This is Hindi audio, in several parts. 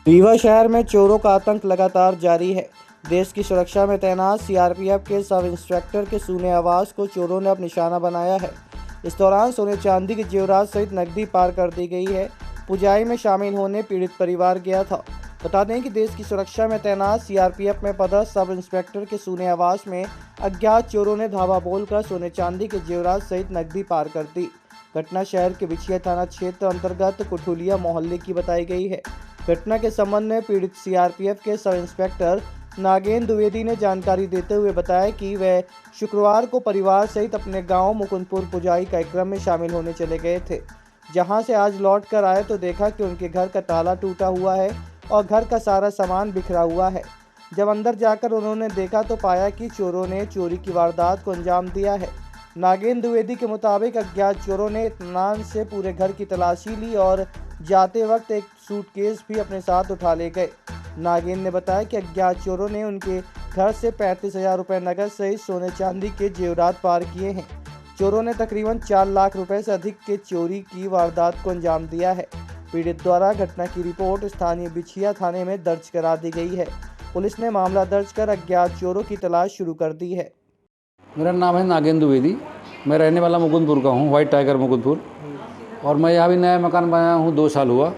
रीवा शहर में चोरों का आतंक लगातार जारी है। देश की सुरक्षा में तैनात सीआरपीएफ के सब इंस्पेक्टर के सोने आवास को चोरों ने अब निशाना बनाया है। इस दौरान सोने चांदी के जेवरात सहित नकदी पार कर दी गई है। पुजाई में शामिल होने पीड़ित परिवार गया था। बता दें कि देश की सुरक्षा में तैनात सीआरपीएफ में पदस्थ सब इंस्पेक्टर के सोने आवास में अज्ञात चोरों ने धावा बोलकर सोने चांदी के जेवरात सहित नकदी पार कर दी। घटना शहर के बिछिया थाना क्षेत्र अंतर्गत कुठुलिया मोहल्ले की बताई गई है। घटना के संबंध में पीड़ित सीआरपीएफ के सब इंस्पेक्टर नागेंद्र द्विवेदी ने जानकारी देते हुए बताया कि वह शुक्रवार को परिवार सहित अपने गांव मुकुंदपुर पुजाई कार्यक्रम में शामिल होने चले गए थे। जहां से आज लौट कर आए तो देखा कि उनके घर का ताला टूटा हुआ है और घर का सारा सामान बिखरा हुआ है। जब अंदर जाकर उन्होंने देखा तो पाया कि चोरों ने चोरी की वारदात को अंजाम दिया है। नागेंद्र द्विवेदी के मुताबिक अज्ञात चोरों ने इत्मीनान से पूरे घर की तलाशी ली और जाते वक्त एक सूटकेस भी अपने साथ उठा ले गए। नागेंद्र ने बताया कि अज्ञात चोरों ने उनके घर से 35,000 रुपये नकद सहित सोने चांदी के जेवरात पार किए हैं। चोरों ने तकरीबन 4 लाख रुपए से अधिक के चोरी की वारदात को अंजाम दिया है। पीड़ित द्वारा घटना की रिपोर्ट स्थानीय बिछिया थाने में दर्ज करा दी गई है। पुलिस ने मामला दर्ज कर अज्ञात चोरों की तलाश शुरू कर दी है। मेरा नाम है नागेंद्र द्विवेदी। मैं रहने वाला मुकुंदपुर का हूँ, व्हाइट टाइगर मुकुंदपुर। और मैं यहाँ भी नया मकान बनाया हूँ, 2 साल हुआ।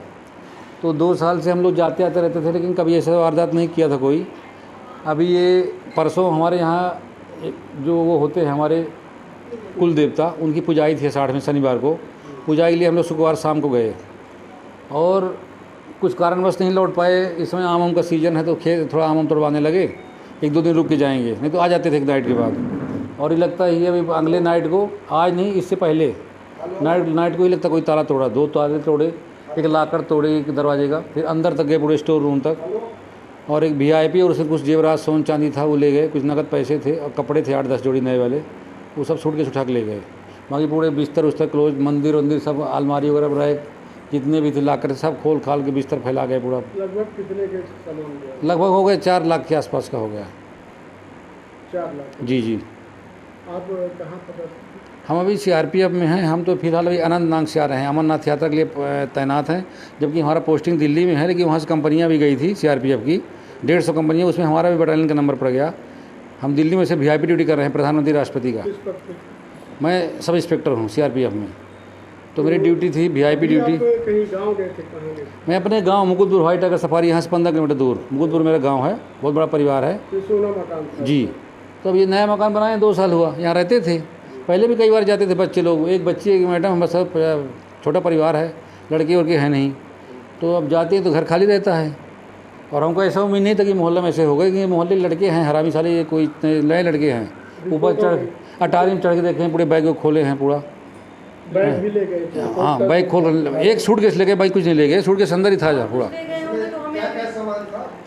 तो 2 साल से हम लोग जाते आते रहते थे, लेकिन कभी ऐसा वारदात नहीं किया था कोई। अभी ये परसों हमारे यहाँ जो वो होते हैं हमारे कुल देवता, उनकी पुजाई थी 60 में शनिवार को। पुजाई के लिए हम लोग शुक्रवार शाम को गए और कुछ कारणवश नहीं लौट पाए। इस समय आम का सीज़न है तो खेत थोड़ा आम तोड़वाने लगे। 1-2 दिन रुक के जाएंगे, नहीं तो आ जाते थे एक नाइट के बाद। और ये लगता है ये अभी अगले नाइट को, आज नहीं इससे पहले नाइट को ही लगता कोई ताला तोड़ा, 2 ताले तोड़े, एक लाकर तोड़े एक दरवाजे का, फिर अंदर तक गए पूरे स्टोर रूम तक। और एक वीआईपी और उसमें कुछ जेवरात सोन चांदी था वो ले गए, कुछ नकद पैसे थे और कपड़े थे 8-10 जोड़ी नए वाले, वो सब सूटकेस उठा के ले गए। बाकी पूरे बिस्तर उस्तर क्लोज, मंदिर वंदिर सब, अलमारी वगैरह रहे जितने भी थे लाकर सब खोल खाल के बिस्तर फैला गए पूरा। लगभग कितने के सामान गया? लगभग हो गए 4 लाख के आसपास का हो गया। 4 लाख? जी। आप कहाँ पर? हम अभी सीआरपीएफ में हैं। हम तो फिलहाल अभी अनंतनाग से आ रहे हैं, अमरनाथ यात्रा के लिए तैनात हैं। जबकि हमारा पोस्टिंग दिल्ली में है, लेकिन वहाँ से कंपनियाँ भी गई थी सीआरपीएफ की, 150 कंपनियाँ, उसमें हमारा भी बटालियन का नंबर पड़ गया। हम दिल्ली में से वीआईपी ड्यूटी कर रहे हैं, प्रधानमंत्री राष्ट्रपति का। किस पद पे? मैं सब इंस्पेक्टर हूँ सीआरपीएफ में। तो मेरी ड्यूटी थी वीआईपी ड्यूटी। कहीं गाँव गए थे? कहाँ गए? मैं अपने गाँव मुकुंदपुर, व्हाइट टाइगर सफारी, यहाँ से 15 किलोमीटर दूर मुकुंदपुर मेरा गाँव है। बहुत बड़ा परिवार है। सोना मकान था? जी। तो अब ये नया मकान बनाए 2 साल हुआ, यहाँ रहते थे। पहले भी कई बार जाते थे बच्चे लोग, एक बच्ची एक मैडम, बस सब छोटा परिवार है, लड़के उड़के हैं नहीं। तो अब जाते हैं तो घर खाली रहता है। और हमको ऐसा उम्मीद नहीं था कि मोहल्ले में ऐसे हो गए कि मोहल्ले लड़के हैं हरामी साले, कोई नए लड़के हैं। ऊपर चढ़ अटारी में चढ़ के देखे हैं, पूरे बैग खोले हैं पूरा। बैग भी ले गए थे? हाँ, बैग खोल, एक सूटकेस ले गए, बैग कुछ नहीं ले गए। सूटकेस अंदर ही था जा पूरा।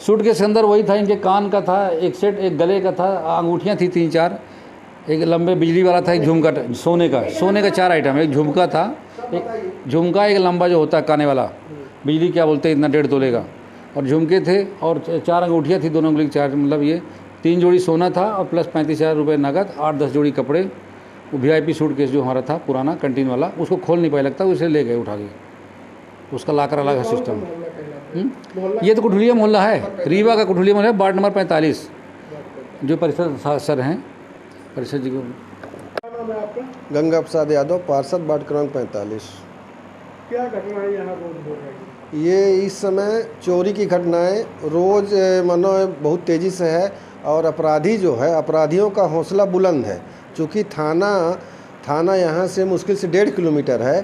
सूटकेस अंदर वही था, इनके कान का था एक सेट, एक गले का था, अंगूठियाँ थी 3-4, एक लंबे बिजली वाला था, एक झुमका सोने का 4 आइटम, एक झुमका था, एक झुमका, एक लंबा जो होता है काने वाला, बिजली क्या बोलते हैं, इतना 1.5 तोले का, और झुमके थे, और 4 अंगूठियाँ थी, दोनों उंगली 4, मतलब ये 3 जोड़ी सोना था, और प्लस 35,000 रुपये नकद, 8-10 जोड़ी कपड़े। वो वीआईपी सूटकेस जो हमारा था पुराना कैंटीन वाला, उसको खोल नहीं पाया लगता, उसे ले गए उठा के। उसका लाकर अलग है सिस्टम। ये तो कुठुलिया मोहल्ला है, रीवा का कुठुलिया मोहल्ला है, वार्ड नंबर 45, जो परिषद सर हैं परिषद जी को। क्या नाम है आपका? गंगा प्रसाद यादव, पार्षद, वार्ड क्रमांक 45। क्या घटना है यहाँ रोज हो रही? ये इस समय चोरी की घटनाएं रोज़ मानो बहुत तेज़ी से है, और अपराधी जो है, अपराधियों का हौसला बुलंद है। चूँकि थाना यहाँ से मुश्किल से 1.5 किलोमीटर है,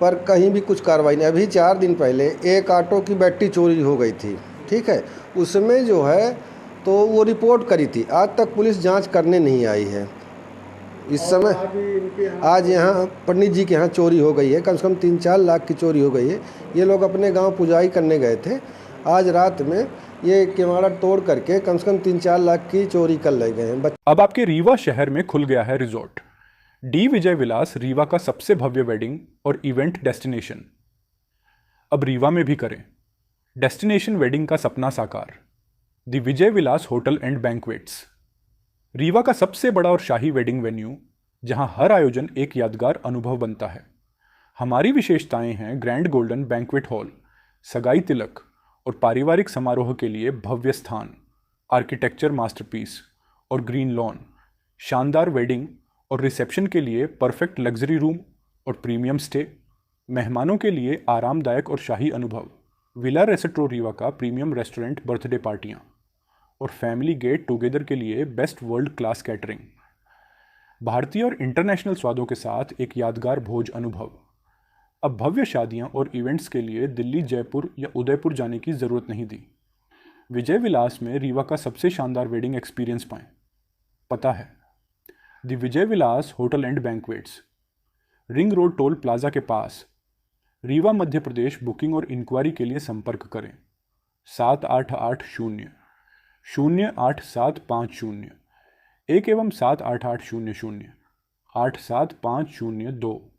पर कहीं भी कुछ कार्रवाई नहीं। अभी 4 दिन पहले एक ऑटो की बैटरी चोरी हो गई थी, ठीक है, उसमें जो है तो वो रिपोर्ट करी थी, आज तक पुलिस जांच करने नहीं आई है। इस समय आज यहाँ पंडित जी के यहाँ चोरी हो गई है, कम से कम 3-4 लाख की चोरी हो गई है। ये लोग अपने गांव पुजाई करने गए थे, आज रात में ये किवाड़ा तोड़ करके कम से कम 3-4 लाख की चोरी कर ले गए हैं। अब आपके रीवा शहर में खुल गया है रिजॉर्ट डी विजय विलास, रीवा का सबसे भव्य वेडिंग और इवेंट डेस्टिनेशन। अब रीवा में भी करें डेस्टिनेशन वेडिंग का सपना साकार। The Vijay Vilas hotel and banquets, Rewa का सबसे बड़ा और शाही वेडिंग वेन्यू, जहां हर आयोजन एक यादगार अनुभव बनता है। हमारी विशेषताएं हैं ग्रैंड गोल्डन बैंक्वेट हॉल, सगाई तिलक, और पारिवारिक समारोह के लिए भव्य स्थान, आर्किटेक्चर मास्टरपीस और ग्रीन लॉन, शानदार वेडिंग और रिसेप्शन के लिए परफेक्ट लग्जरी रूम और प्रीमियम स्टे, मेहमानों के लिए आरामदायक और शाही अनुभव, विला रेस्ट्रो रीवा का प्रीमियम रेस्टोरेंट बर्थडे पार्टियाँ और फैमिली गेट टुगेदर के लिए बेस्ट वर्ल्ड क्लास कैटरिंग, भारतीय और इंटरनेशनल स्वादों के साथ एक यादगार भोज अनुभव। अब भव्य शादियां और इवेंट्स के लिए दिल्ली, जयपुर या उदयपुर जाने की ज़रूरत नहीं थी। विजय विलास में रीवा का सबसे शानदार वेडिंग एक्सपीरियंस पाएं। पता है the Vijay Vilas hotel and banquets, ring road toll plaza के पास, रीवा, मध्य प्रदेश। बुकिंग और इंक्वायरी के लिए संपर्क करें 7880-08750 1 एवं 78800 87502।